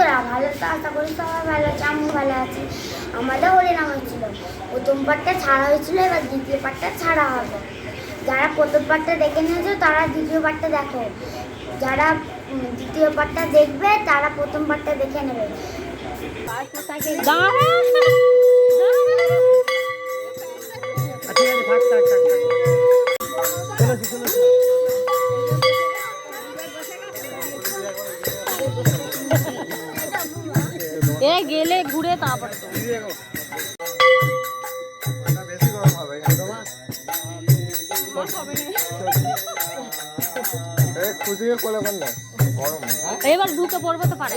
বন্ধুরা, ভালো তো আশা করি সবাই ভালো আছে, আমিও ভালো আছি। আমাদের হরিনাম হচ্ছিল, প্রথম পার্টটা ছাড়া হয়েছিল, এবার দ্বিতীয় পার্টটা ছাড়া হবে। যারা প্রথম পার্টটা দেখে নিয়েছো তারা দ্বিতীয় পার্টটা দেখো, যারা দ্বিতীয় পার্টটা দেখবে তারা প্রথম পার্টটা দেখে নেবে। গেলে ঘুরে তারপরে এবার ঢুকে পড়বে তো পারে,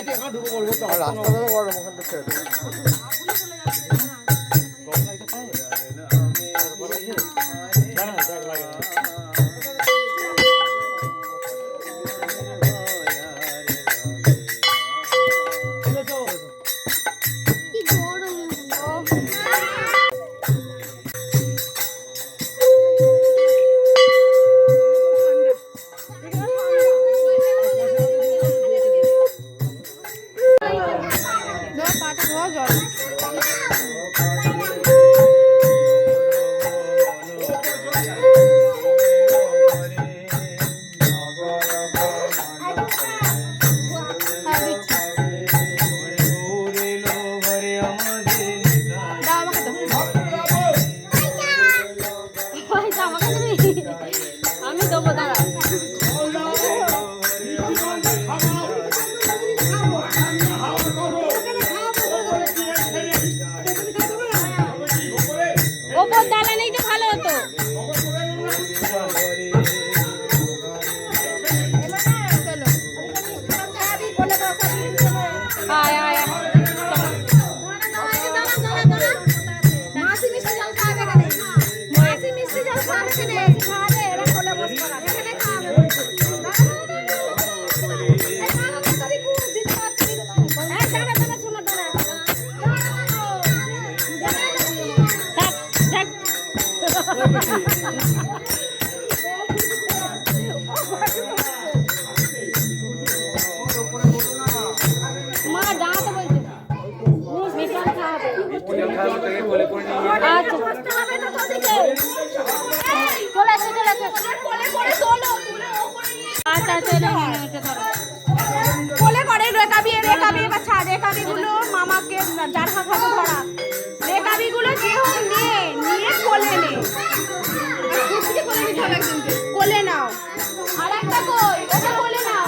রাস্তা গরম ওখান থেকে আমি দেবো, দাঁড়া। ওপর ডালা নেই তো ভালো হতো। আয় আয় মা দাঁড়াতে বলছে আচ্ছা কোলে করে রেকাবি এবার ছাড়, রেকাবি গুলো মামাকে যার হাত হাতে ধরা, রেকাবি গুলো যে হোক নিয়ে কোলে নে, কোলে নাও। আর একটা কই, ওটা কোলে নাও।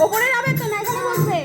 ওপরে যাবে তো না, এখানে বসবে।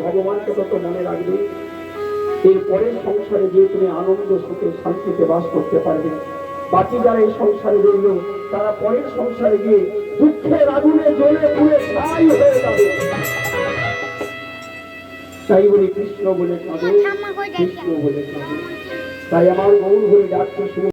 ভগবানকে তত মনে রাখবে, এর পরের সংসারে গিয়ে তুমি আনন্দ সুখে শান্তিতে বাস করতে পারবে। বাকি যারা এই সংসারে রইল তারা পরের সংসারে গিয়ে দুঃখের আগুনে জ্বলে পুড়ে ছাই হয়ে যাবে। তাই বলি কৃষ্ণ বলে কাঁদো, কৃষ্ণ বলে কাঁদো। তাই আমার গৌর হয়ে যাচ্ছে শুনে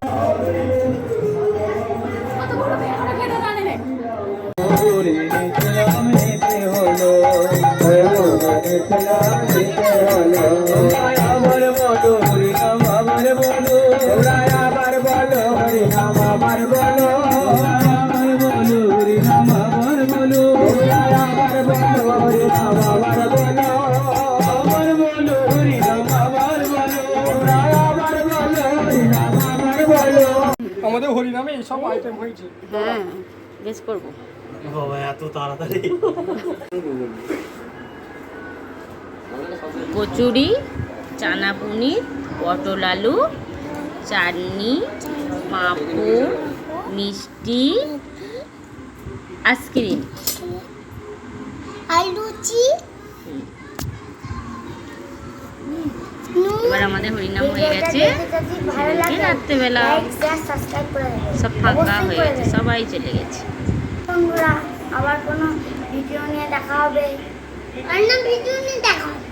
আমার বলো হরিনাম আমার বলো, আবার বলো হরিনাম আমার বলো, আমার বলো হরিনাম আমার বলো, আবার বলো হরিনাম আমার বলো, আমার বলো হরিনাম আমার বলো, আবার বলো হরিনাম আমার বলো। আমাদের হরিনামে এইসব আইটেম হয়েছে। হ্যাঁ, বেশ করবো। বাবা এত তাড়াতাড়ি কচুরি, চানা পনির, পটল আলু, চাটনি, পাঁপড়, মিষ্টি, আইসক্রিম। আর লুচি। এবার আমাদের হরিনাম হয়ে গেছে। ভালো লাগে রাত্রেবেলা লাইক শেয়ার সাবস্ক্রাইব করে দেবেন। সব ফাঁকা অবশ্যই হয়ে করে গেছে, দেবেন। সবাই চলে গেছে। বন্ধুরা আবার কোনো ভিডিও নিয়ে দেখা হবে। অন্য ভিডিও নিয়ে দেখা হবে।